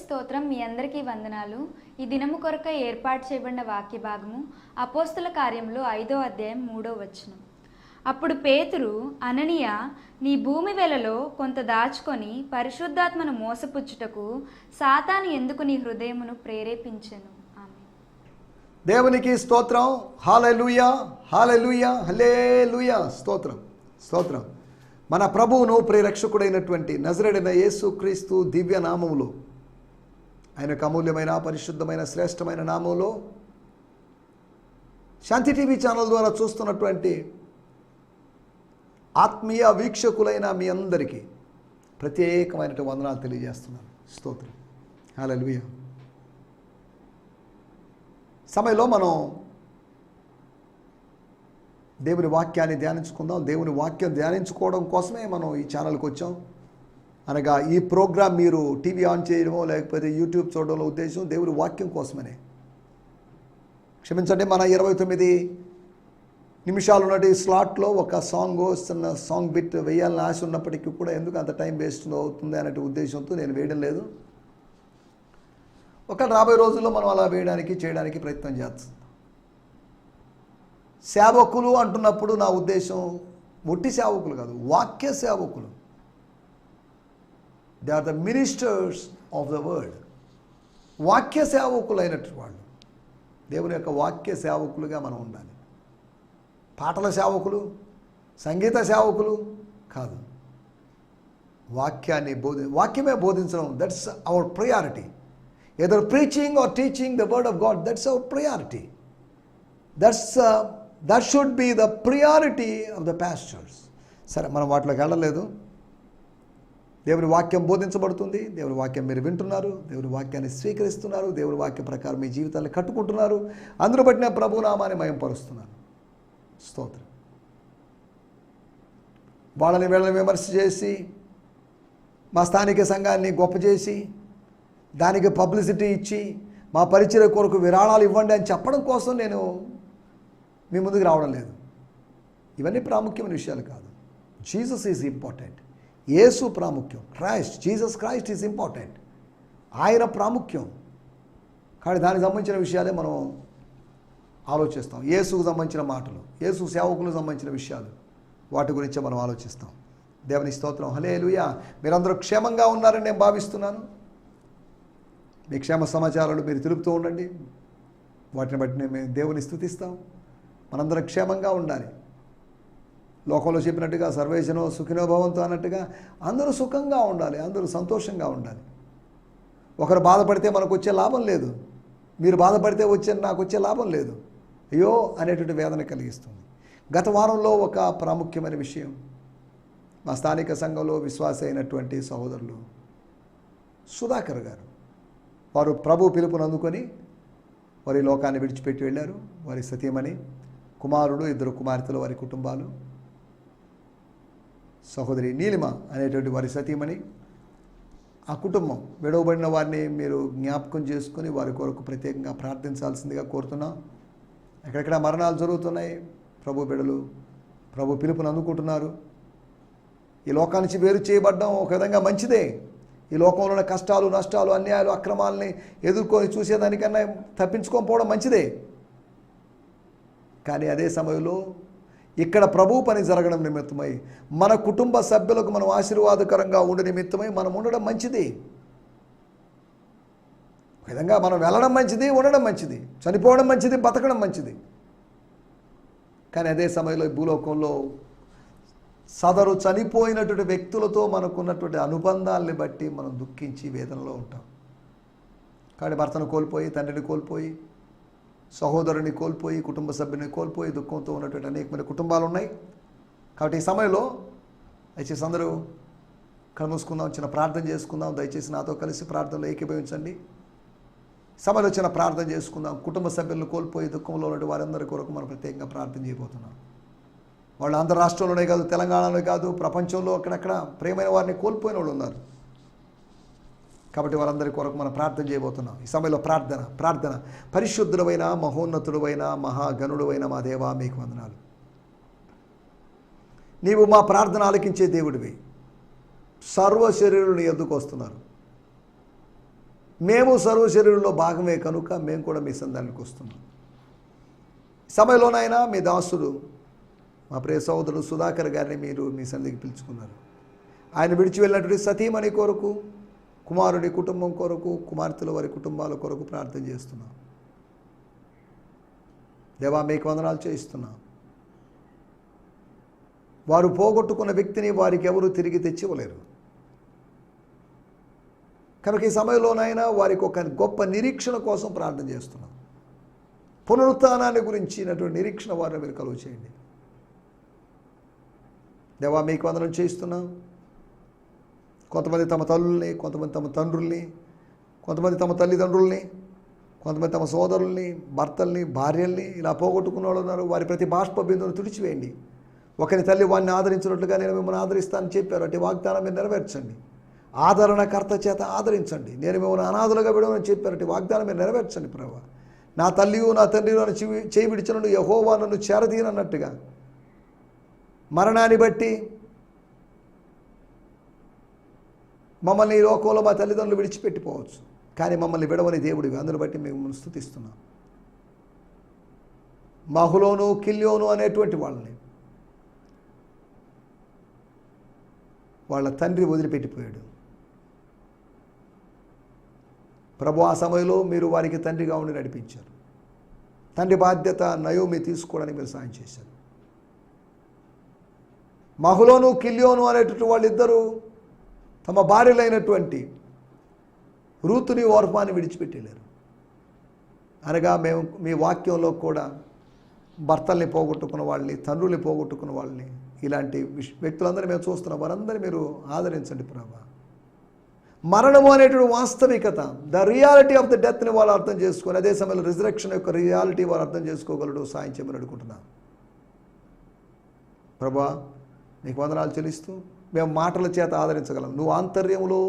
స్తోత్రం. మీ అందరికీ వందనాలు. ఈ దినము కొరకై ఏర్పాటు చేయబడిన వాక్య భాగము అపోస్తల కార్యములు 5వ అధ్యాయం 3వ వచనం. అప్పుడు పేతురు, అననీయ, నీ భూమి వెలలో కొంత దాచుకొని పరిశుద్ధాత్మను మోసపుచ్చుటకు సాతాను ఎందుకు నీ హృదయమును ప్రేరేపించెను? ఆమేన్. దేవునికి స్తోత్రం. హల్లెలూయా, హల్లెలూయా, హల్లెలూయా. స్తోత్రం, స్తోత్రం. మన ప్రభువును ప్రియరక్షకుడైనటువంటి నజరేయుడైన యేసుక్రీస్తు దివ్య నామములో, ఆయనకు అమూల్యమైన పరిశుద్ధమైన శ్రేష్టమైన నామంలో శాంతి టీవీ ఛానల్ ద్వారా చూస్తున్నటువంటి ఆత్మీయ వీక్షకులైన మీ అందరికీ ప్రత్యేకమైన వందనాలు తెలియజేస్తున్నాను. స్తోత్రం. హల్లెలూయా. సమయంలో మనం దేవుని వాక్యాన్ని ధ్యానించుకుందాం. దేవుని వాక్యం ధ్యానించుకోవడం కోసమే మనం ఈ ఛానల్కి వచ్చాం. అనగా ఈ ప్రోగ్రాం మీరు టీవీ ఆన్ చేయడమో లేకపోతే యూట్యూబ్ చూడడంలో ఉద్దేశం దేవుని వాక్యం కోసమనే. క్షమించండి, మన 29 నిమిషాలు ఉన్నటి స్లాట్లో ఒక సాంగ్ బిట్ వేయాలని ఆశ ఉన్నప్పటికీ కూడా ఎందుకు అంత టైం వేస్ట్ అవుతుంది అనే ఉద్దేశంతో నేను వేయడం లేదు. ఒక రాబోయే రోజుల్లో మనం అలా చేయడానికి ప్రయత్నం చేస్తాం. సేవకులు అంటున్నప్పుడు నా ఉద్దేశం ఒట్టి సేవకులు కాదు, వాక్య సేవకులు. They are the ministers of the word. వాక్య సేవకులు అయినట్టు వాళ్ళు దేవుని యొక్క వాక్య సేవకులుగా మనం ఉండాలి. పాటల సేవకులు, సంగీత సేవకులు కాదు. వాక్యమే బోధించడం, that's our priority. Either preaching or teaching the word of God, that's our priority. That should be the priority of the pastors. సరే, మనం వాటిలోకి వెళ్ళలేదు. దేవుని వాక్యం బోధించబడుతుంది. దేవుని వాక్యం మీరు వింటున్నారు. దేవుని వాక్యాన్ని స్వీకరిస్తున్నారు. దేవుని వాక్యం ప్రకారం మీ జీవితాన్ని కట్టుకుంటున్నారు. అందరూ బట్టి నేను ప్రభు నామాన్ని మహిమపరుస్తున్నాను. స్తోత్రం. వీళ్ళని విమర్శ చేసి మా స్థానిక సంఘాన్ని గొప్ప చేసి దానికి పబ్లిసిటీ ఇచ్చి మా పరిచయ కొరకు విరాళాలు ఇవ్వండి అని చెప్పడం కోసం నేను మీ ముందుకు రావడం లేదు. ఇవన్నీ ప్రాముఖ్యమైన విషయాలు కాదు. Jesus is important. యేసు ప్రాముఖ్యం. Jesus Christ is important. ఆయన ప్రాముఖ్యం. కానీ దానికి సంబంధించిన విషయాలే మనం ఆలోచిస్తాం. యేసుకు సంబంధించిన మాటలు, యేసు సేవకులకు సంబంధించిన విషయాలు, వాటి గురించి మనం ఆలోచిస్తాం. దేవుని స్తోత్రం. హల్లెలూయా. మీరందరూ క్షేమంగా ఉన్నారని నేను భావిస్తున్నాను. మీ క్షేమ సమాచారాలు మీరు తెలుపుతూ ఉండండి. వాటిని బట్టి మేము దేవుని స్తుతిస్తాం. మనందరం క్షేమంగా ఉండాలి. లోకంలో చెప్పినట్టుగా సర్వేజనో సుఖినో భవంతు అన్నట్టుగా అందరూ సుఖంగా ఉండాలి. అందరూ సంతోషంగా ఉండాలి. ఒకరు బాధపడితే మనకు వచ్చే లాభం లేదు. మీరు బాధపడితే నాకు వచ్చే లాభం లేదు. అయ్యో అనేటువంటి వేదన కలిగిస్తుంది. గత వారంలో ఒక ప్రాముఖ్యమైన విషయం, మా స్థానిక సంఘంలో విశ్వాస అయినటువంటి సహోదరులు సుధాకర్ గారు, వారు ప్రభు పిలుపును అందుకొని వారి లోకాన్ని విడిచిపెట్టి వెళ్ళారు. వారి సతీమణి, కుమారుడు, 2 కుమార్తెలు, వారి కుటుంబాలు, సహోదరి నీలిమ అనేటువంటి వారి సతీమణి, ఆ కుటుంబం విడవబడిన వారిని మీరు జ్ఞాపకం చేసుకుని వారి కొరకు ప్రత్యేకంగా ప్రార్థించాల్సిందిగా కోరుతున్నాం. ఎక్కడెక్కడ మరణాలు జరుగుతున్నాయి. ప్రభు బిడ్డలు ప్రభు పిలుపును అందుకుంటున్నారు. ఈ లోకాల నుంచి వేరు చేయబడ్డం ఒక విధంగా మంచిదే. ఈ లోకంలో ఉన్న కష్టాలు, నష్టాలు, అన్యాయాలు, అక్రమాలని ఎదుర్కొని చూసేదానికన్నా తప్పించుకోకపోవడం మంచిదే. కానీ అదే సమయంలో ఇక్కడ ప్రభు పని జరగడం నిమిత్తమై, మన కుటుంబ సభ్యులకు మనం ఆశీర్వాదకరంగా ఉండే నిమిత్తమై మనం ఉండడం మంచిది. ఒక విధంగా మనం వెళ్ళడం మంచిది, ఉండడం మంచిది, చనిపోవడం మంచిది, బతకడం మంచిది. కానీ అదే సమయంలో భూలోకంలో సదరు చనిపోయినటువంటి వ్యక్తులతో మనకున్నటువంటి అనుబంధాలని బట్టి మనం దుఃఖించి వేదనలో ఉంటాం. కాబట్టి భర్తను కోల్పోయి, తండ్రిని కోల్పోయి, సహోదరుని కోల్పోయి, కుటుంబ సభ్యుని కోల్పోయి దుఃఖంతో ఉన్నటువంటి అనేకమైన కుటుంబాలు ఉన్నాయి. కాబట్టి ఈ సమయంలో దయచేసి అందరూ కలుముసుకుందాం, చిన్న ప్రార్థన చేసుకుందాం. దయచేసి నాతో కలిసి ప్రార్థనలో ఏకీభవించండి. సమయంలో చిన్న ప్రార్థన చేసుకుందాం. కుటుంబ సభ్యులను కోల్పోయి దుఃఖంలో ఉన్నటువంటి వారందరి కొరకు మనం ప్రత్యేకంగా ప్రార్థన చేయబోతున్నాం. వాళ్ళు ఆంధ్ర రాష్ట్రంలోనే కాదు, తెలంగాణలో కాదు, ప్రపంచంలో అక్కడక్కడ ప్రేమైన వారిని కోల్పోయిన వాళ్ళు ఉన్నారు. కాబట్టి వారందరి కొరకు మనం ప్రార్థన చేయబోతున్నాం. ఈ సమయంలో ప్రార్థన. పరిశుద్ధుడైన, మహోన్నతుడైన, మహాగణుడైన మా దేవా, మీకు వందనాలు. నీవు మా ప్రార్థన ఆలకించే దేవుడివి. సర్వ శరీరుని ఎద్దుకు వస్తున్నారు. మేము సర్వ శరీరంలో భాగమే కనుక మేము కూడా మీ సంధానికి వస్తున్నాం. సమయంలోనైనా మీ దాసుడు మా ప్రియ సోదరుడు సుధాకర్ గారిని మీరు మీ సన్నిధికి పిలుచుకున్నారు. ఆయన విడిచి వెళ్ళినటువంటి సతీమణి కొరకు, కుమారుడి కుటుంబం కొరకు, కుమార్తెల వారి కుటుంబాల కొరకు ప్రార్థన చేస్తున్నాం. దేవా, మీకు వందనాలు చేయిస్తున్నాం. వారు పోగొట్టుకున్న వ్యక్తిని వారికి ఎవరు తిరిగి తెచ్చివ్వలేరు కనుక ఈ సమయంలోనైనా వారికి ఒక గొప్ప నిరీక్షణ కోసం ప్రార్థన చేస్తున్నాం. పునరుత్థానాన్ని గురించినటువంటి నిరీక్షణ వారిని మీరు కలుగు చేయండి. దేవా, మీకు వందనం చేయిస్తున్నాం. కొంతమంది తమ తల్లుల్ని, కొంతమంది తమ తండ్రుల్ని, కొంతమంది తమ తల్లిదండ్రుల్ని, కొంతమంది తమ సోదరుల్ని, భర్తల్ని, భార్యల్ని ఇలా పోగొట్టుకున్న వాళ్ళు ఉన్నారు. వారి ప్రతి బాష్ప బిందువును తుడిచివేయండి. ఒకరి తల్లి వాడిని ఆదరించినట్లుగా నేను మిమ్మల్ని ఆదరిస్తానని చెప్పారు. అటు వాగ్దానం మీరు నెరవేర్చండి. ఆదరణకర్త చేత ఆదరించండి. నేను మిమ్మల్ని అనాథలుగా విడవని చెప్పారు. అటు వాగ్దానం మీరు నెరవేర్చండి ప్రభువా. నా తల్లియు నా తండ్రియు నన్ను చేయి విడిచినను యెహోవా నన్ను చేరదీనన్నట్టుగా మరణాన్ని బట్టి మమ్మల్ని ఈ లోకంలో మా తల్లిదండ్రులు విడిచిపెట్టిపోవచ్చు, కానీ మమ్మల్ని విడవని దేవుడివి. అందును బట్టి మేము స్తుతిస్తున్నాం. మహులోను, కిల్యోను అనేటువంటి వాళ్ళని వాళ్ళ తండ్రి వదిలిపెట్టిపోయాడు. ప్రభు, ఆ సమయంలో మీరు వారికి తండ్రిగా ఉండి నడిపించారు. తండ్రి బాధ్యత నయోమి తీసుకోవడానికి మీరు సాయం చేశారు. మహులోను, కిల్యోను అనేటువంటి వాళ్ళిద్దరూ తమ భార్యలైనటువంటి రూతుని, ఓర్పాని విడిచిపెట్టలేరు. అనగా మేము మీ వాక్యంలో కూడా భర్తల్ని పోగొట్టుకున్న వాళ్ళని, తండ్రుల్ని పోగొట్టుకున్న వాళ్ళని, ఇలాంటి వ్యక్తులందరూ మేము చూస్తున్నాం. వారందరూ మీరు ఆదరించండి ప్రభా. మరణము అనేటువంటి వాస్తవికత, ద రియాలిటీ ఆఫ్ ద డెత్ని వాళ్ళు అర్థం చేసుకొని అదే సమయంలో రిజరెక్షన్ యొక్క రియాలిటీ వారు అర్థం చేసుకోగలడు. సాయం చేయమని అడుగుతున్నాం ప్రభా. నీకు వందనాలు చెల్లిస్తూ మేము మాటల చేత ఆదరించగలం. నువ్వు ఆంతర్యంలో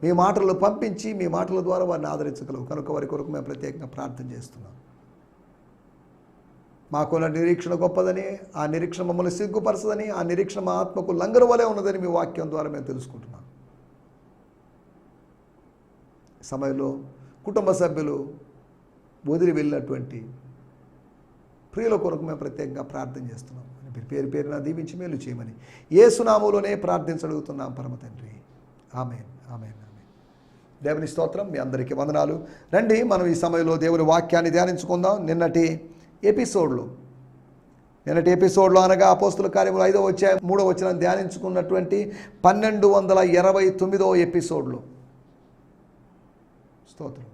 మీ మాటలు పంపించి మీ మాటల ద్వారా వారిని ఆదరించగలవు కనుక వారి కొరకు మేము ప్రత్యేకంగా ప్రార్థన చేస్తున్నాం. మాకున్న నిరీక్షణ గొప్పదని, ఆ నిరీక్షణ మమ్మల్ని సిగ్గుపరచదని, ఆ నిరీక్షణ మా ఆత్మకు లంగరు వలె ఉన్నదని మీ వాక్యం ద్వారా మేము తెలుసుకుంటున్నాం. సమయంలో కుటుంబ సభ్యులు వదిలి వెళ్ళినటువంటి ప్రియుల కొరకు మేము ప్రత్యేకంగా ప్రార్థన చేస్తున్నాం. పేరు పేరున దీవించి మేలు చేయమని యేసు నామములోనే ప్రార్థించగలుగుతున్నాం పరమ తండ్రి. ఆమేన్, ఆమేన్, ఆమేన్. దేవుని స్తోత్రం. మీ అందరికీ వందనాలు. రండి మనం ఈ సమయంలో దేవుని వాక్యాన్ని ధ్యానించుకుందాం. నిన్నటి ఎపిసోడ్లో అనగా అపోస్తుల కార్యములు 5వ అధ్యాయం 3వ వచనం ధ్యానించుకున్నటువంటి 1229వ ఎపిసోడ్లో స్తోత్రం.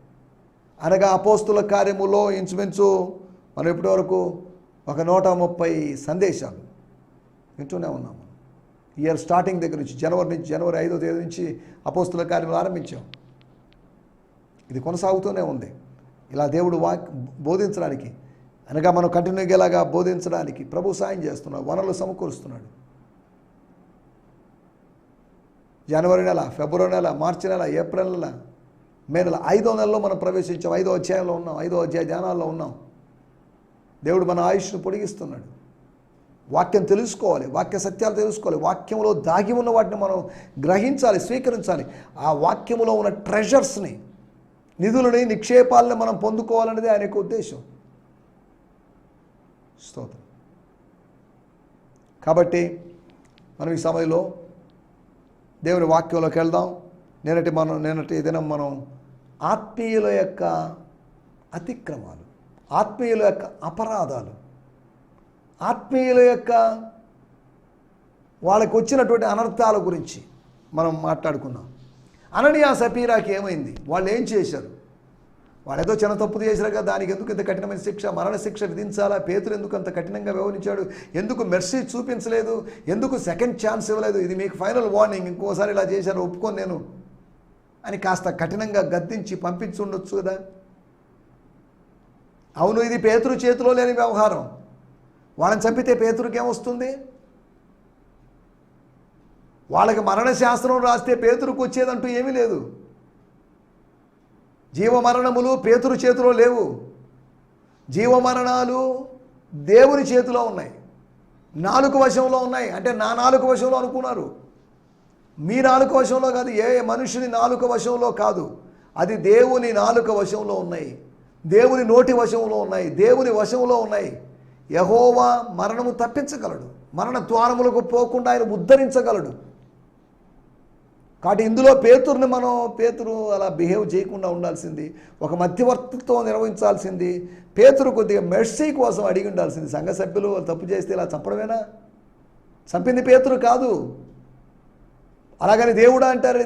అనగా అపోస్తుల కార్యములో ఇంచుమించు మనం ఇప్పటివరకు ఒక 130 సందేశాలు వింటూనే ఉన్నాము. ఇయర్ స్టార్టింగ్ దగ్గర నుంచి జనవరి 5వ తేదీ నుంచి అపోస్తుల కార్యములు ఆరంభించాం. ఇది కొనసాగుతూనే ఉంది. ఇలా దేవుడు బోధించడానికి, అనగా మనం కంటిన్యూగా ఇలాగా బోధించడానికి ప్రభు సాయం చేస్తున్నాడు, వనరులు సమకూరుస్తున్నాడు. జనవరి నెల, ఫిబ్రవరి నెల, మార్చి నెల, ఏప్రిల్ నెల, మే నెల, 5వ నెలలో మనం ప్రవేశించాం. 5వ అధ్యాయంలో ఉన్నాం. 5వ అధ్యాయ ధ్యానాల్లో ఉన్నాం. దేవుడు మన ఆయుష్ను పొడిగిస్తున్నాడు. వాక్యం తెలుసుకోవాలి, వాక్య సత్యాలు తెలుసుకోవాలి, వాక్యంలో దాగి ఉన్న వాటిని మనం గ్రహించాలి, స్వీకరించాలి. ఆ వాక్యంలో ఉన్న ట్రెజర్స్ని, నిధులని, నిక్షేపాలని మనం పొందుకోవాలనేది ఆయన యొక్క ఉద్దేశం. స్తోత్రం. కాబట్టి మనం ఈ సమయంలో దేవుని వాక్యంలోకి వెళ్దాం. నిన్నటి దినం మనం ఆత్మీయుల యొక్క అతిక్రమాలు, ఆత్మీయుల యొక్క అపరాధాలు, ఆత్మీయుల యొక్క వాళ్ళకి వచ్చినటువంటి అనర్థాల గురించి మనం మాట్లాడుకున్నాం. అననీయ సపీరాకి ఏమైంది? వాళ్ళు ఏం చేశారు? వాళ్ళు ఏదో చిన్న తప్పు చేశారు కదా, దానికి ఎందుకు ఇంత కఠినమైన శిక్ష, మరణ శిక్ష విధించాలా? పేతురు ఎందుకు అంత కఠినంగా వ్యవహరించాడు? ఎందుకు మెర్సీ చూపించలేదు? ఎందుకు సెకండ్ ఛాన్స్ ఇవ్వలేదు? ఇది మీకు ఫైనల్ వార్నింగ్, ఇంకోసారి ఇలా చేశారు ఒప్పుకొని నేను అని కాస్త కఠినంగా గద్దించి పంపించి ఉండొచ్చు కదా. అవును, ఇది పేతురు చేతిలో లేని వ్యవహారం. వాళ్ళని చంపితే పేతురుకి ఏమొస్తుంది? వాళ్ళకి మరణ శాస్త్రం రాస్తే పేతురుకు వచ్చేదంటూ ఏమీ లేదు. జీవమరణములు పేతురు చేతిలో లేవు. జీవమరణాలు దేవుని చేతిలో ఉన్నాయి, నాలుక వశంలో ఉన్నాయి. అంటే నా నాలుక వశంలో అనుకున్నారు, మీ నాలుక వశంలో కాదు, ఏ మనుషుని నాలుక వశంలో కాదు. అది దేవుని నాలుక వశంలో ఉన్నాయి, దేవుని నోటి వశంలో ఉన్నాయి, దేవుని వశంలో ఉన్నాయి. యెహోవా మరణము తప్పించగలడు, మరణ ద్వారములకు పోకుండా ఆయన ఉద్ధరించగలడు. కాబట్టి ఇందులో పేతురు అలా బిహేవ్ చేయకుండా ఉండాల్సింది, ఒక మధ్యవర్తిత్వం నిర్వహించాల్సింది. పేతురు కొద్దిగా మెర్సీ కోసం అడిగి ఉండాల్సింది. సంఘ సభ్యులు తప్పు చేస్తే ఇలా చంపడమేనా? చంపింది పేతురు కాదు. అలాగని దేవుడా అంటారు,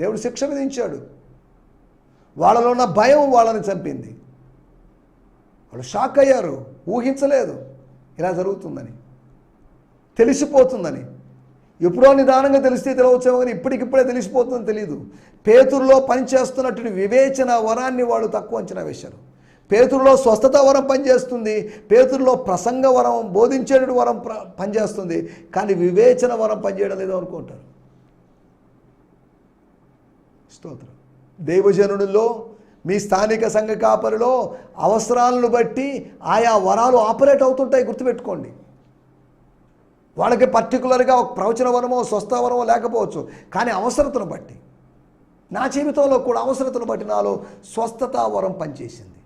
దేవుడు శిక్ష విధించాడు. వాళ్ళలో ఉన్న భయం వాళ్ళని చంపింది. వాళ్ళు షాక్ అయ్యారు, ఊహించలేదు ఇలా జరుగుతుందని, తెలిసిపోతుందని. ఎప్పుడో నిదానంగా తెలిస్తే తెలవచ్చేమో, కానీ ఇప్పటికిప్పుడే తెలిసిపోతుందని తెలియదు. పేతురులో పనిచేస్తున్నటువంటి వివేచన వరాన్ని వాళ్ళు తక్కువ అంచనా వేశారు. పేతురులో స్వస్థత వరం పనిచేస్తుంది, పేతురులో ప్రసంగ వరం, బోధించేటువంటి వరం పనిచేస్తుంది, కానీ వివేచన వరం పనిచేయడం లేదో అనుకుంటారు. స్తోత్రం. దైవజనుడిలో, మీ స్థానిక సంఘ కాపరిలో అవసరాలను బట్టి ఆయా వరాలు ఆపరేట్ అవుతుంటాయి, గుర్తుపెట్టుకోండి. వాళ్ళకి పర్టికులర్గా ఒక ప్రవచన వరమో స్వస్థ వరమో లేకపోవచ్చు, కానీ అవసరతను బట్టి, నా జీవితంలో కూడా అవసరతను బట్టి నాలో స్వస్థత వరం పనిచేసింది,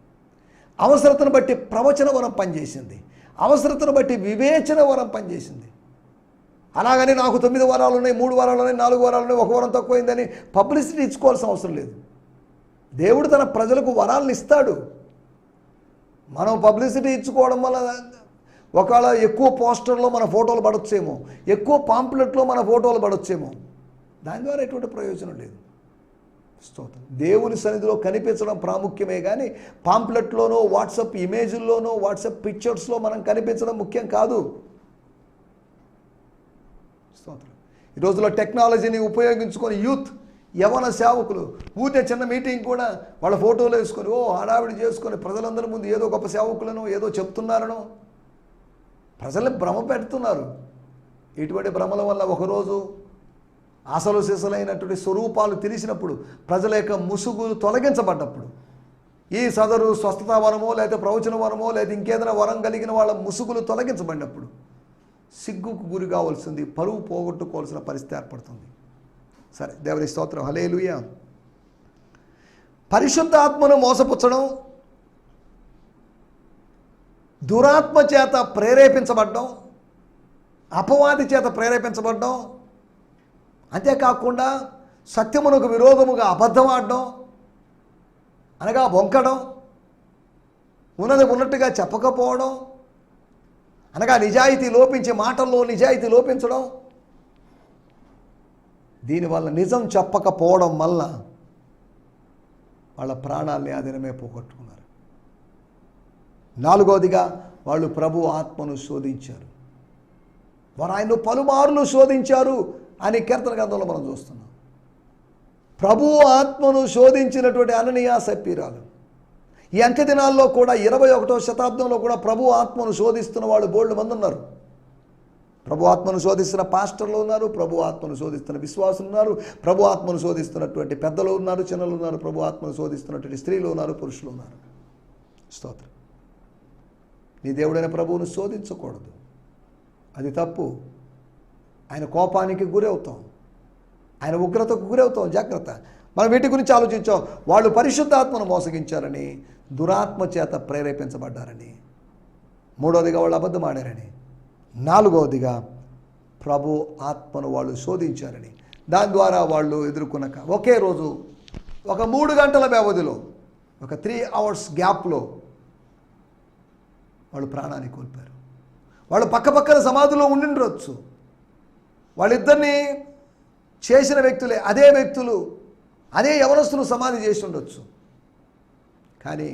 అవసరతను బట్టి ప్రవచన వరం పనిచేసింది, అవసరతను బట్టి వివేచన వరం పనిచేసింది. అలాగని నాకు 9 వరాలు ఉన్నాయి, 3 వరాలు ఉన్నాయి, 4 వరాలు ఉన్నాయి, 1 వరం తక్కువైందని పబ్లిసిటీ ఇచ్చుకోవాల్సిన అవసరం లేదు. దేవుడు తన ప్రజలకు వరాలను ఇస్తాడు. మనం పబ్లిసిటీ ఇచ్చుకోవడం వల్ల ఒకవేళ ఎక్కువ పోస్టర్లో మన ఫోటోలు పడొచ్చేమో, ఎక్కువ పాంప్లెట్లో మన ఫోటోలు పడొచ్చేమో, దాని ద్వారా ఎటువంటి ప్రయోజనం లేదు. స్తోత్రం. దేవుని సన్నిధిలో కనిపించడం ప్రాముఖ్యమే కానీ పాంప్లెట్లోనో వాట్సాప్ ఇమేజ్ల్లోనో వాట్సాప్ పిక్చర్స్లో మనం కనిపించడం ముఖ్యం కాదు. స్తోత్రం. ఈ రోజుల్లో టెక్నాలజీని ఉపయోగించుకొని యవన సేవకులు ఊరికే చిన్న మీటింగ్ కూడా వాళ్ళ ఫోటోలు వేసుకొని హడావిడి చేసుకొని ప్రజలందరి ముందు ఏదో గొప్ప సేవకులను ఏదో చెప్తున్నారనో ప్రజల్ని భ్రమ పెడుతున్నారు. ఇటువంటి భ్రమల వల్ల ఒకరోజు అసలు సిసలైనటువంటి స్వరూపాలు తెలిసినప్పుడు, ప్రజల యొక్క ముసుగులు తొలగించబడ్డప్పుడు, ఈ సదరు స్వస్థత వరమో లేకపోతే ప్రవచన వరమో లేదా ఇంకేదైనా వరం కలిగిన వాళ్ళ ముసుగులు తొలగించబడినప్పుడు సిగ్గుకు గురి కావాల్సింది, పరువు పోగొట్టుకోవాల్సిన పరిస్థితి ఏర్పడుతుంది. సరే, దేవుని స్తోత్రం. హల్లెలూయా. పరిశుద్ధాత్మను మోసపుచ్చడం, దురాత్మ చేత ప్రేరేపించబడ్డం, అపవాది చేత ప్రేరేపించబడ్డం, అంతేకాకుండా సత్యమునకు విరోధముగా అబద్ధం ఆడడం, అనగా వంకడం, ఉన్నది ఉన్నట్టుగా చెప్పకపోవడం, అనగా నిజాయితీ లోపించి మాటల్లో నిజాయితీ లోపించడం, దీనివల్ల నిజం చెప్పకపోవడం వల్ల వాళ్ళ ప్రాణాలని ఆ దినమే పోగొట్టుకున్నారు. 4వదిగా వాళ్ళు ప్రభు ఆత్మను శోధించారు. వారు ఆయన్ను పలుమార్లు శోధించారు అని కీర్తన గ్రంథంలో మనం చూస్తున్నాం. ప్రభు ఆత్మను శోధించినటువంటి అననీయ సప్పీరాలు ఈ అంత్య దినాల్లో కూడా 21వ శతాబ్దంలో కూడా ప్రభు ఆత్మను శోధిస్తున్న వాళ్ళు బోల్డ్ మంది ఉన్నారు. ప్రభు ఆత్మను శోధిస్తున్న పాస్టర్లు ఉన్నారు, ప్రభు ఆత్మను శోధిస్తున్న విశ్వాసులు ఉన్నారు, ప్రభు ఆత్మను శోధిస్తున్నటువంటి పెద్దలు ఉన్నారు, చిన్నలు ఉన్నారు, ప్రభు ఆత్మను శోధిస్తున్నటువంటి స్త్రీలు ఉన్నారు, పురుషులు ఉన్నారు. స్తోత్రం. నీ దేవుడైన ప్రభువును శోధించకూడదు, అది తప్పు. ఆయన కోపానికి గురవుతాం, ఆయన ఉగ్రతకు గురవుతాం. జాగ్రత్త. మనం వీటి గురించి ఆలోచించాం. వాళ్ళు పరిశుద్ధాత్మను మోసగించారని, దురాత్మ చేత ప్రేరేపించబడ్డారని. 3వదిగా వాళ్ళు అబద్ధం ఆడారని. 4వదిగా ప్రభు ఆత్మను వాళ్ళు శోధించారని. దాని ద్వారా వాళ్ళు ఎదుర్కొన్న ఒకే రోజు ఒక 3 గంటల వ్యవధిలో, ఒక 3 hours గ్యాప్లో వాళ్ళు ప్రాణాన్ని కోల్పోయారు. వాళ్ళు పక్కపక్కన సమాధిలో ఉండిండొచ్చు, వాళ్ళిద్దరినీ చేసిన వ్యక్తులే, అదే వ్యక్తులు, అదే యవనస్తులు సమాధి చేసి ఉండొచ్చు, కానీ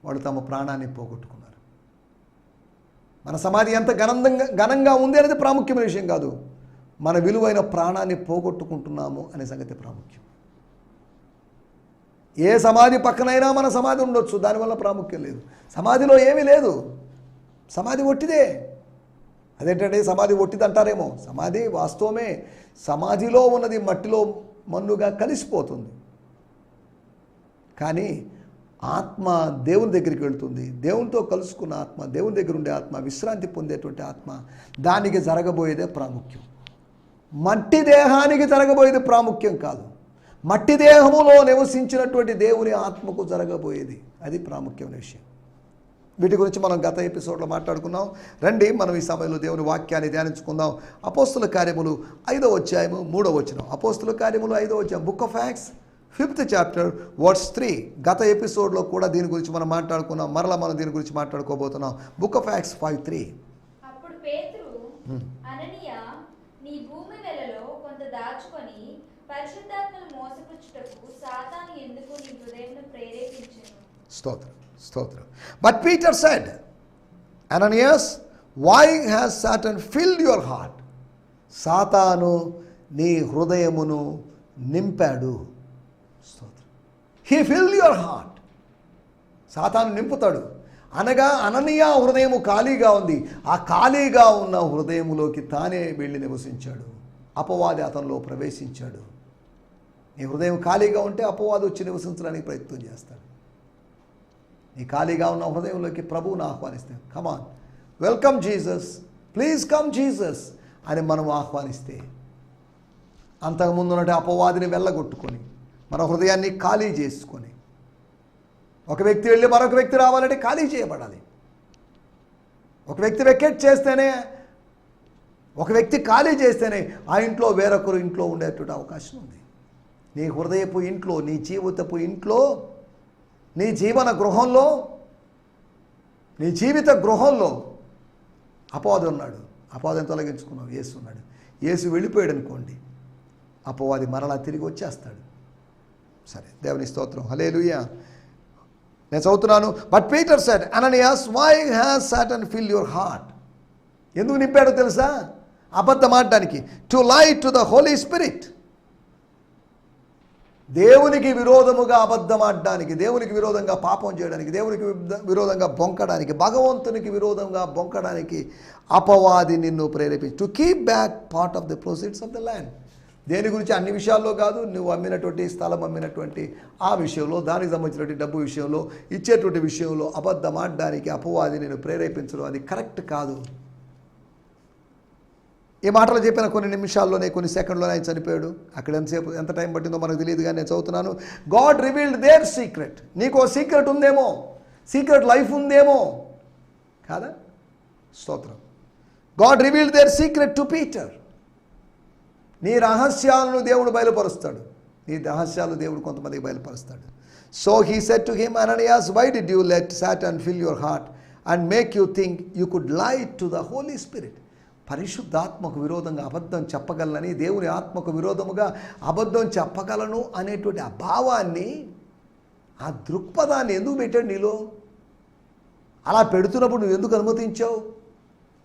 వాళ్ళు తమ ప్రాణాన్ని పోగొట్టుకున్నారు. మన సమాధి ఎంత ఘనంగా ఉంది అనేది ప్రాముఖ్యమైన విషయం కాదు, మన విలువైన ప్రాణాన్ని పోగొట్టుకుంటున్నాము అనే సంగతి ప్రాముఖ్యం. ఏ సమాధి పక్కనైనా మన సమాధి ఉండొచ్చు, దానివల్ల ప్రాముఖ్యం లేదు. సమాధిలో ఏమీ లేదు, సమాధి ఒట్టిదే. అదేంటంటే సమాధి ఒట్టిది అంటారేమో, సమాధి వాస్తవమే. సమాధిలో ఉన్నది మట్టిలో మన్నుగా కలిసిపోతుంది, కానీ ఆత్మ దేవుని దగ్గరికి వెళ్తుంది. దేవునితో కలుసుకున్న ఆత్మ, దేవుని దగ్గర ఉండే ఆత్మ, విశ్రాంతి పొందేటువంటి ఆత్మ, దానికి జరగబోయేదే ప్రాముఖ్యం. మట్టి దేహానికి జరగబోయేది ప్రాముఖ్యం కాదు. మట్టి దేహములో నివసించినటువంటి దేవుని ఆత్మకు జరగబోయేది. అది ప్రాముఖ్యమైన విషయం. వీటి గురించి మనం గత ఎపిసోడ్లో మాట్లాడుకున్నాం. రండి మనం ఈ సమయంలో దేవుని వాక్యాన్ని ధ్యానించుకుందాం. అపోస్తుల కార్యములు 5వ అధ్యాయము 3వ వచనం. అపోస్తుల కార్యములు 5వ అధ్యాయం, book of Acts 5th chapter verse 3. గత ఎపిసోడ్లో కూడా దీని గురించి మనం మాట్లాడుకున్నాం. మరలా మనం దీని గురించి మాట్లాడుకోబోతున్నాం. Book of acts 5:3. అప్పుడు పేతురు, అననీయ, నీ భూమి వెలలో కొంత దాచుకొని పరిశుద్ధాత్మను మోసపుచ్చుటకు సాతాను ఎందుకు నీ హృదయంను ప్రేరేపించెను? స్తోత్రం, స్తోత్రం. But Peter said, Ananias, why has Satan filled your heart? సాతాను నీ హృదయమును నింపాడు. స్తోత్రం. He filled your heart. సాతాను నింపుతాడు. అనగా అననీయ హృదయము ఖాళీగా ఉంది. ఆ ఖాళీగా ఉన్న హృదయములోకి తానే వెళ్ళి నివసించాడు. అపవాది అతనిలో ప్రవేశించాడు. నీ హృదయం ఖాళీగా ఉంటే అపవాది వచ్చి నివసించడానికి ప్రయత్నం చేస్తాడు. నీ ఖాళీగా ఉన్న హృదయంలోకి ప్రభువును ఆహ్వానిస్తే, come on, welcome Jesus, please come Jesus అని మనం ఆహ్వానిస్తే, అంతకుముందు ఉన్నట్టు అపవాదిని వెళ్ళగొట్టుకొని మన హృదయాన్ని ఖాళీ చేసుకొని, ఒక వ్యక్తి వెళ్ళి మరొక వ్యక్తి రావాలంటే ఖాళీ చేయబడాలి. ఒక వ్యక్తి వెకెట్ చేస్తేనే, ఒక వ్యక్తి ఖాళీ చేస్తేనే ఆ ఇంట్లో వేరొకరు ఇంట్లో ఉండేటువంటి అవకాశం ఉంది. నీ హృదయపు ఇంట్లో, నీ జీవితపు ఇంట్లో, నీ జీవన గృహంలో, నీ జీవిత గృహంలో అపవాది ఉన్నాడు. అపవాదిని తొలగించుకున్నావు, యేసు ఉన్నాడు. యేసు వెళ్ళిపోయాడు అనుకోండి, అపవాది మరలా తిరిగి వచ్చేస్తాడు. సరే, దేవుని స్తోత్రం, హల్లెలూయా. నేను చదువుతున్నాను. But Peter said, Ananias, why has Satan fill your heart? ఎందుకు నింపాడో తెలుసా? అబద్ధం ఆడడానికి. To lie to the Holy spirit. దేవునికి విరోధముగా అబద్ధం ఆడడానికి, దేవునికి విరోధంగా పాపం చేయడానికి, దేవునికి విరోధంగా బొంకడానికి, భగవంతునికి విరోధంగా బొంకడానికి అపవాది నిన్ను ప్రేరేపించి, to keep back part of the proceeds of the land. దేని గురించి? అన్ని విషయాల్లో కాదు, నువ్వు అమ్మినటువంటి స్థలం, అమ్మినటువంటి ఆ విషయంలో, దానికి సంబంధించినటువంటి డబ్బు విషయంలో, ఇచ్చేటువంటి విషయంలో అబద్ధం ఆడడానికి అపవాది నిన్ను ప్రేరేపించడం అది కరెక్ట్ కాదు. ఈ మాటలు చెప్పిన కొన్ని నిమిషాల్లోనే, కొన్ని సెకండ్లోనే ఆయన చనిపోయాడు. అక్కడ ఎంత టైం పట్టిందో మనకు తెలియదు, కానీ నేను చదువుతున్నాను. God revealed their secret. నీకు ఓ సీక్రెట్ ఉందేమో, సీక్రెట్ లైఫ్ ఉందేమో, కాదా? స్తోత్రం. God revealed their secret to Peter. నీ రహస్యాలను దేవుడు బయలుపరుస్తాడు. నీ రహస్యాలు దేవుడు కొంతమందికి బయలుపరుస్తాడు. So he said to him, Ananias, why did you let Satan fill your heart and make you think you could lie to the Holy Spirit. పరిశుద్ధాత్మకు విరోధంగా అబద్ధం చెప్పగలనని, దేవుని ఆత్మకు విరోధముగా అబద్ధం చెప్పగలను అనేటువంటి ఆ భావాన్ని, ఆ దృక్పథాన్ని ఎందుకు పెట్టాడు నీలో? అలా పెడుతున్నప్పుడు నువ్వు ఎందుకు అనుమతించావు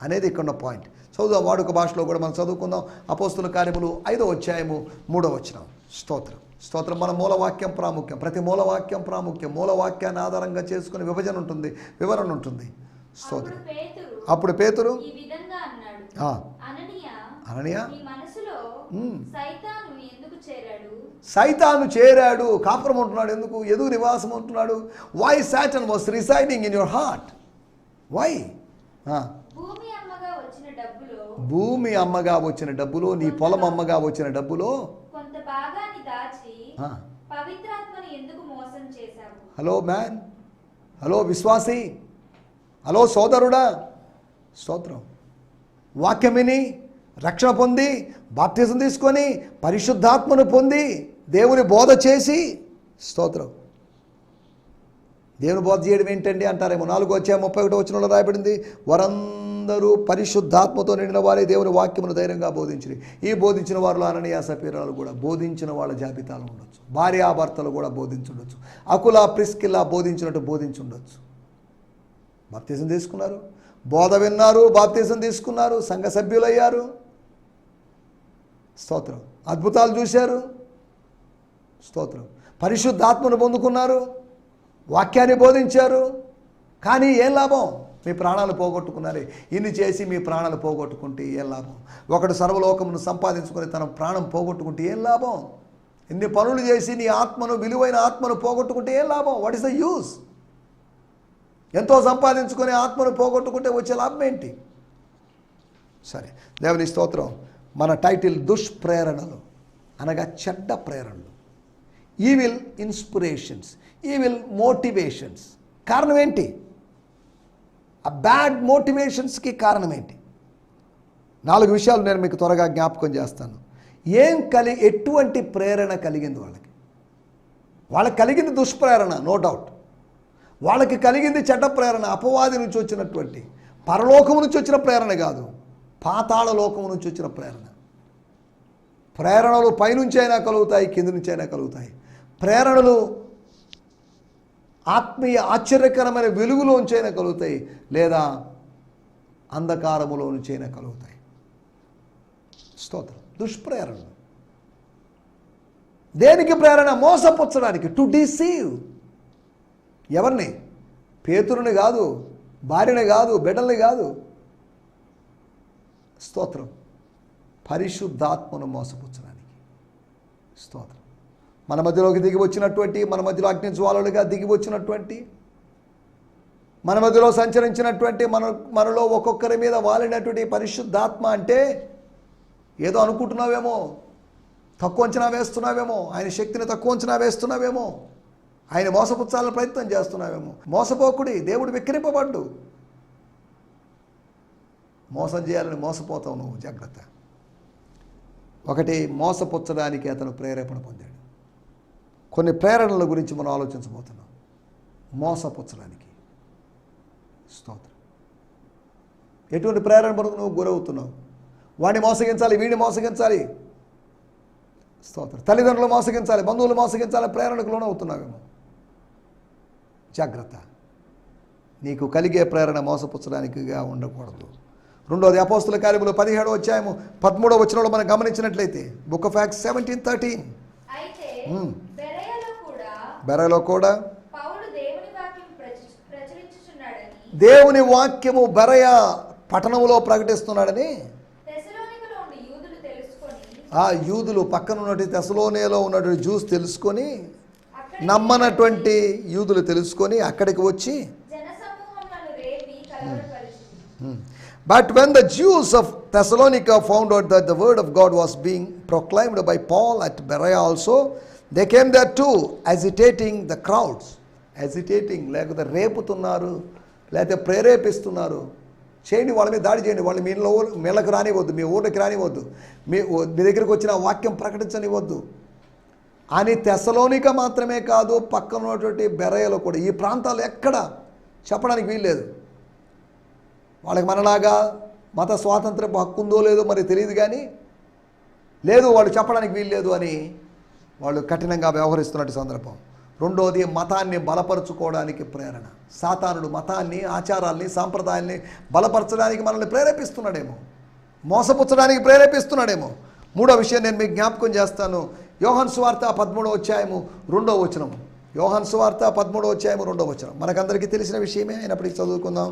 అనేది ఇక్కడ ఉన్న పాయింట్. చదువుదాం, వాడుక భాషలో కూడా మనం చదువుకుందాం. అపోస్తుల కార్యములు 5వ అధ్యాయము 3వ వచనం. స్తోత్రం, స్తోత్రం. మన మూలవాక్యం ప్రాముఖ్యం. ప్రతి మూలవాక్యం ప్రాముఖ్యం. మూలవాక్యాన్ని ఆధారంగా చేసుకుని విభజన ఉంటుంది, వివరణ ఉంటుంది. స్తోత్రం. అప్పుడు పేతురు అననీయ, సైతాను చేరాడు, కాపురం ఉంటున్నాడు. ఎందుకు నివాసం ఉంటున్నాడు? Why Satan was residing in your heart? Why? భూమి అమ్మగా వచ్చిన డబ్బులో, నీ పొలం అమ్మగా వచ్చిన డబ్బులో కొంత భాగాన్ని దాచి పవిత్రాత్మను ఎందుకు మోసం చేశావు? హలో మ్యాన్, హలో విశ్వాసి, హలో సోదరుడా, స్తోత్రం. వాక్యం విని రక్షణ పొంది, బాప్తిజం తీసుకొని, పరిశుద్ధాత్మను పొంది, దేవుని బోధ చేసి, స్తోత్రం. దేవుని బోధ చేయడం ఏంటండి అంటారేమో. 4వ అధ్యాయం 31వ వచనంలో రాయబడింది, వారందరూ పరిశుద్ధాత్మతో నిండిన వారే దేవుని వాక్యమును ధైర్యంగా బోధించింది. ఈ బోధించిన వారిలో అననీయ సపీరాలు కూడా బోధించిన వాళ్ళ జాబితాలో ఉండొచ్చు. భార్యాభర్తలు కూడా బోధించుండొచ్చు. అకుల ప్రిస్కిల్లా బోధించినట్టు బోధించుండొచ్చు. బాప్తిజం తీసుకున్నారు, బోధ విన్నారు, బాప్తిజం తీసుకున్నారు, సంఘ సభ్యులయ్యారు. స్తోత్రం. అద్భుతాలు చూశారు. స్తోత్రం. పరిశుద్ధాత్మను పొందుకున్నారు, వాక్యాన్ని బోధించారు. కానీ ఏం లాభం? మీ ప్రాణాలు పోగొట్టుకున్నారు. ఇన్ని చేసి మీ ప్రాణాలు పోగొట్టుకుంటే ఏం లాభం? ఒకడు సర్వలోకమును సంపాదించుకొని తన ప్రాణం పోగొట్టుకుంటే ఏం లాభం? ఇన్ని పనులు చేసి నీ ఆత్మను, విలువైన ఆత్మను పోగొట్టుకుంటే ఏం లాభం? What is the use? ఎంతో సంపాదించుకొని ఆత్మను పోగొట్టుకుంటే వచ్చే లాభం ఏంటి? సరే, దేవుని స్తోత్రం. మన టైటిల్ దుష్ప్రేరణలు అనగా చెడ్డ ప్రేరణలు. Evil inspirations, evil motivations. కారణం ఏంటి? ఆ బ్యాడ్ మోటివేషన్స్కి కారణం ఏంటి? 4 విషయాలు నేను మీకు త్వరగా జ్ఞాపకం చేస్తాను. ఎటువంటి ప్రేరణ కలిగింది వాళ్ళకి కలిగింది దుష్ప్రేరణ, నో డౌట్. వాళ్ళకి కలిగింది చెడ్డ ప్రేరణ, అపవాది నుంచి వచ్చినటువంటి, పరలోకము నుంచి వచ్చిన ప్రేరణ కాదు, పాతాళ లోకము నుంచి వచ్చిన ప్రేరణ. ప్రేరణలు పైనుంచి అయినా కలుగుతాయి, కింది నుంచి అయినా కలుగుతాయి. ప్రేరణలు ఆత్మీయ ఆశ్చర్యకరమైన వెలుగులోంచైనా కలుగుతాయి, లేదా అంధకారములో నుంచైనా కలుగుతాయి. స్తోత్రం. దుష్ప్రేరణలు దేనికి ప్రేరణ? మోసపుచ్చడానికి, టు డిసీవ్. ఎవరిని? పేతురుని కాదు, భార్యని కాదు, బిడ్డల్ని కాదు. స్తోత్రం. పరిశుద్ధాత్మను మోసపుచ్చడానికి. స్తోత్రం. మన మధ్యలోకి దిగి వచ్చినటువంటి, మన మధ్యలో అగ్ని జ్వాలలుగా దిగి వచ్చినటువంటి, మన మధ్యలో సంచరించినటువంటి, మనలో ఒక్కొక్కరి మీద వాలినటువంటి పరిశుద్ధాత్మ అంటే ఏదో అనుకుంటున్నావేమో, తక్కువ అంచనా వేస్తున్నావేమో, ఆయన శక్తిని తక్కువ అంచనా వేస్తున్నావేమో, ఆయన మోసపుచ్చాలని ప్రయత్నం చేస్తున్నావేమో. మోసపోకుడి, దేవుడు విక్రింపబడ్డు. మోసం చేయాలని మోసపోతావు నువ్వు, జాగ్రత్త. ఒకటి, మోసపుచ్చడానికి అతను ప్రేరేపణ పొందాడు. కొన్ని ప్రేరణల గురించి మనం ఆలోచించబోతున్నాం. మోసపుచ్చడానికి. స్తోత్రం. ఎటువంటి ప్రేరణ వరకు నువ్వు గురవుతున్నావు? వాడిని మోసగించాలి, వీడిని మోసగించాలి. స్తోత్రం. తల్లిదండ్రులు మోసగించాలి, బంధువులు మోసగించాలి, ప్రేరణకు లోనవుతున్నావేమో. జాగ్రత్త. నీకు కలిగే ప్రేరణ మోసపుచ్చడానికిగా ఉండకూడదు. రెండోది, అపోస్తుల కార్యములు 17వ అధ్యాయము 13వ వచనంలో మనం గమనించినట్లయితే, బుక్ ఆఫ్ యాక్ట్స్ 17:13. బెరయలో కూడా దేవుని వాక్యము బెరయ పట్టణంలో ప్రకటిస్తున్నాడని ఆ యూదులు, పక్కన ఉన్నటువంటి తెసలోనియలో ఉన్నటువంటి జ్యూస్ తెలుసుకొని, నమ్మనటువంటి యూదులు తెలుసుకొని అక్కడికి వచ్చి, But when the Jews of Thessalonica found out that the word of God was being proclaimed by Paul at Berea also, they came there too, agitating the crowds. Agitating, లేకపోతే రేపుతున్నారు, లేకపోతే ప్రేరేపిస్తున్నారు. చేయండి, వాళ్ళ మీద దాడి చేయండి, వాళ్ళు మీళ్ళకి రానివ్వద్దు, మీ ఊళ్ళకి రానివ్వద్దు, మీ దగ్గరికి వచ్చిన వాక్యం ప్రకటించనివ్వద్దు అని. తెస్సలోనిక మాత్రమే కాదు, పక్కన ఉన్నటువంటి బెరయలో కూడా, ఈ ప్రాంతాలు ఎక్కడ చెప్పడానికి వీల్లేదు. వాళ్ళకి మనలాగా మత స్వాతంత్రపు హక్కు ఉందో లేదో మరి తెలియదు, కానీ లేదు, వాళ్ళు చెప్పడానికి వీల్లేదు అని వాళ్ళు కఠినంగా వ్యవహరిస్తున్నట్టు సందర్భం. రెండోది, మతాన్ని బలపరుచుకోవడానికి ప్రేరణ. సాతానుడు మతాన్ని, ఆచారాల్ని, సాంప్రదాయాల్ని బలపరచడానికి మనల్ని ప్రేరేపిస్తున్నాడేమో, మోసపుచ్చడానికి ప్రేరేపిస్తున్నాడేమో. మూడో విషయం నేను మీకు జ్ఞాపకం చేస్తాను. యోహాను సువార్త 13వ అధ్యాయము 2వ వచనం. యోహాను సువార్త 13వ అధ్యాయము 2వ వచనం మనకందరికీ తెలిసిన విషయమే అయినప్పటికీ చదువుకుందాం.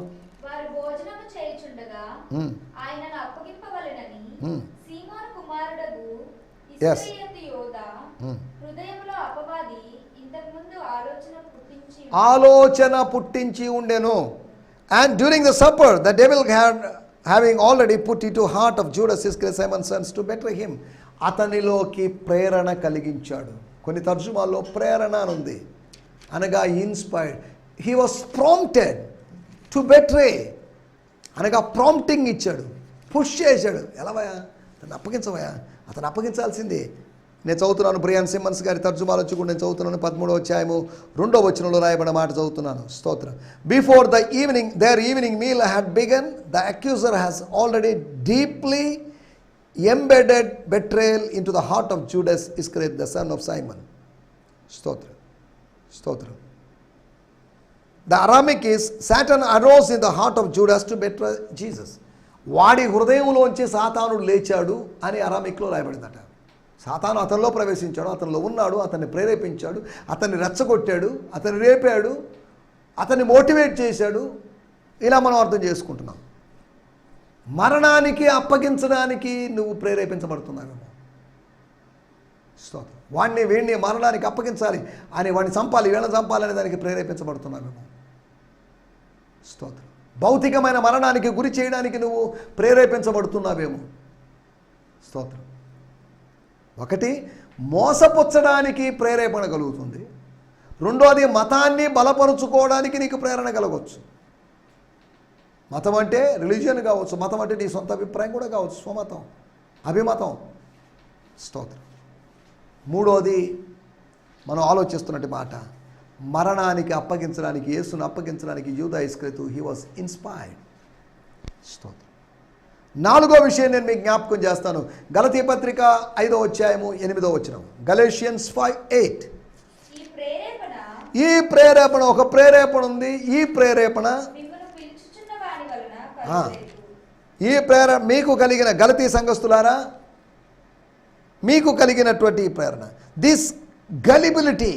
ఆలోచన పుట్టించి ఉండెను. And during the supper, the devil having already put into heart of Judas Iscariot, Simon's son, to betray him. అతనిలోకి ప్రేరణ కలిగించాడు. కొన్ని తర్జుమాల్లో ప్రేరణ అని ఉంది, అనగా inspired. He was prompted to betray, అనగా ప్రాంప్టింగ్ ఇచ్చాడు, పుష్ చేశాడు. ఎలావయా, అతను అప్పగించవయా, అతను అప్పగించాల్సిందే. నేను చదువుతున్నాను, బ్రియాన్ సిమ్మన్స్ గారి తర్జుమాలో వచ్చుకుంటూ నేను చదువుతున్నాను. 13వ అధ్యాయము 2వ వచనంలో రాయబడిన మాట చదువుతున్నాను. స్తోత్రం. Before the evening, their evening meal had begun, the accuser has already deeply embedded betrayal into the heart of Judas Iscariot, the son of Simon. Stotram. Stotram. The Aramaic is, Satan arose in the heart of Judas to betray Jesus. వాడి హృదయంలోంచి సాతానుడు లేచాడు అని అరామిక్లో రాయబడిందట. సాతాను అతనిలో ప్రవేశించాడు, అతనిలో ఉన్నాడు, అతన్ని ప్రేరేపించాడు, అతన్ని రెచ్చగొట్టాడు, అతన్ని రేపాడు, అతన్ని మోటివేట్ చేశాడు. ఇలా మనం అర్థం చేసుకుంటున్నాం. మరణానికి అప్పగించడానికి నువ్వు ప్రేరేపించబడుతున్నావేమో. స్తోత్రం. వాడిని వీడిని మరణానికి అప్పగించాలి అని, వాడిని చంపాలి, వీళ్ళని చంపాలని దానికి ప్రేరేపించబడుతున్నావేమో. స్తోత్రం. భౌతికమైన మరణానికి గురి చేయడానికి నువ్వు ప్రేరేపించబడుతున్నావేమో. స్తోత్రం. ఒకటి, మోసపుచ్చడానికి ప్రేరేపణ కలుగుతుంది. రెండోది మతాన్ని బలపరుచుకోవడానికి నీకు ప్రేరణ కలగవచ్చు. మతం అంటే రిలీజియన్ కావచ్చు, మతం అంటే నీ సొంత అభిప్రాయం కూడా కావచ్చు, స్వమతం, అభిమతం. స్తోత్రం. మూడోది మనం ఆలోచిస్తున్నట్టు మాట, మరణానికి అప్పగించడానికి, యేసును అప్పగించడానికి యూదా ఇస్కరియోతు హీ వాజ్ ఇన్స్పైర్డ్. స్తోత్రం. నాలుగో విషయం నేను మీకు జ్ఞాపకం చేస్తాను. గలతీ పత్రిక 5వ అధ్యాయము 8వ వచనం. గలేషియన్స్ 5:8. ఈ ప్రేరేపణ, ఒక ప్రేరేపణ ఉంది. ఈ ప్రేరేపణ మీకు కలిగిన, గలతీ సంఘస్థులారా మీకు కలిగినటువంటి ప్రేరణ, this gullibility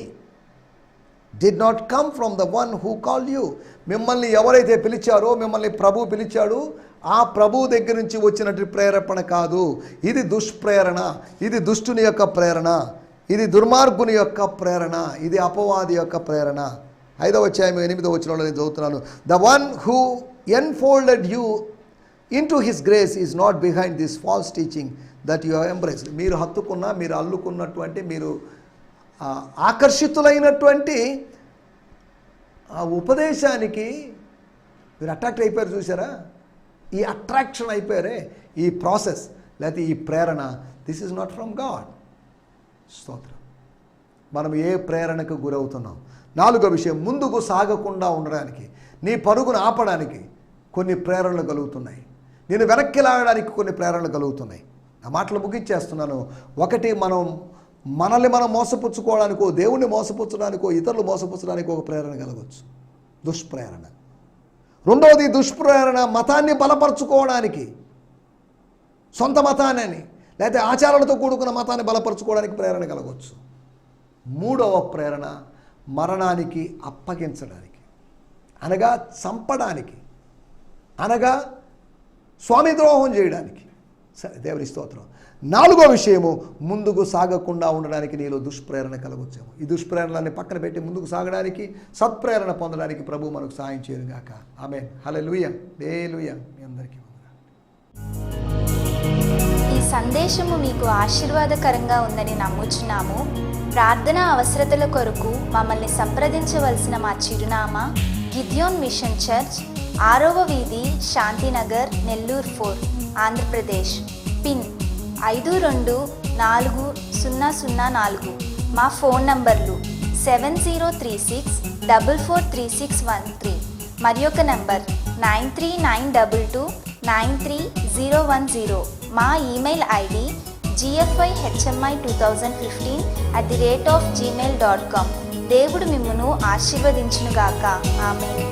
did not come from the one who called you. మిమ్మల్ని ఎవరైతే పిలిచారో, మిమ్మల్ని ప్రభు పిలిచాడు, ఆ ప్రభు దగ్గర నుంచి వచ్చినటువంటి ప్రేరేపణ కాదు. ఇది దుష్ప్రేరణ, ఇది దుష్టుని యొక్క ప్రేరణ, ఇది దుర్మార్గుని యొక్క ప్రేరణ, ఇది అపవాది యొక్క ప్రేరణ. 5వ అధ్యాయం 8వ వచనంలో నేను చదువుతున్నాను. The one who enfolded you into his grace is not behind this false teaching that you have embraced. మీరు హత్తుకున్న, మీరు అల్లుకున్నటువంటి, మీరు ఆకర్షితులైనటువంటి ఆ ఉపదేశానికి మీరు అట్రాక్ట్ అయిపోయారు. చూసారా, ఈ అట్రాక్షన్ అయిపోయారే, ఈ ప్రాసెస్ లేకపోతే ఈ ప్రేరణ, this is not from God. స్తోత్రం. మనం ఏ ప్రేరణకు గురవుతున్నాం? నాలుగో విషయం, ముందుకు సాగకుండా ఉండడానికి, నీ పరుగును ఆపడానికి కొన్ని ప్రేరణలు కలుగుతున్నాయి, నేను వెనక్కి లాగడానికి కొన్ని ప్రేరణలు కలుగుతున్నాయి. నా మాటలు ముగించేస్తున్నాను. ఒకటి, మనల్ని మనం మోసపుచ్చుకోవడానికో, దేవుణ్ణి మోసపుచ్చడానికో, ఇతరులు మోసపుచ్చడానికో ఒక ప్రేరణ కలగవచ్చు, దుష్ప్రేరణ. రెండవది దుష్ప్రేరణ మతాన్ని బలపరుచుకోవడానికి, సొంత మతాన్ని లేకపోతే ఆచారాలతో కూడుకున్న మతాన్ని బలపరుచుకోవడానికి ప్రేరణ కలగవచ్చు. మూడవ ప్రేరణ మరణానికి అప్పగించడానికి, అనగా చంపడానికి, అనగా స్వామి ద్రోహం చేయడానికి. సరే, దేవుని స్తోత్రం. నాలుగో విషయము, ముందుకు సాగకుండా ఉండడానికి నీలో దుష్ప్రేరణ కలగొచ్చాము. ఈ దుష్ప్రేరణలన్నీ పక్కన పెట్టి ముందుకు సాగడానికి, సత్ప్రేరణ పొందడానికి ప్రభు మనకు సాయం చేయనుగాక. ఆమేన్. హల్లెలూయా. హల్లెలూయా. మీ అందరికీ ఈ సందేశము మీకు ఆశీర్వాదకరంగా ఉందని నమ్ముచున్నాము. ప్రార్థన అవసరతల కొరకు మమ్మల్ని సంప్రదించవలసిన మా చిరునామా గిద్యోన్ మిషన్ చర్చ్, 6వ వీధి, శాంతినగర్, నెల్లూరు 4, ఆంధ్రప్రదేశ్. పిన్ 524004. మా ఫోన్ నంబర్లు 7036443613 మరి ఒక నంబర్ 9392293010. మా ఈమెయిల్ ఐడి gfihmi2015@gmail.com. దేవుడు మిమ్మును ఆశీర్వదించునుగాక. ఆమేన్.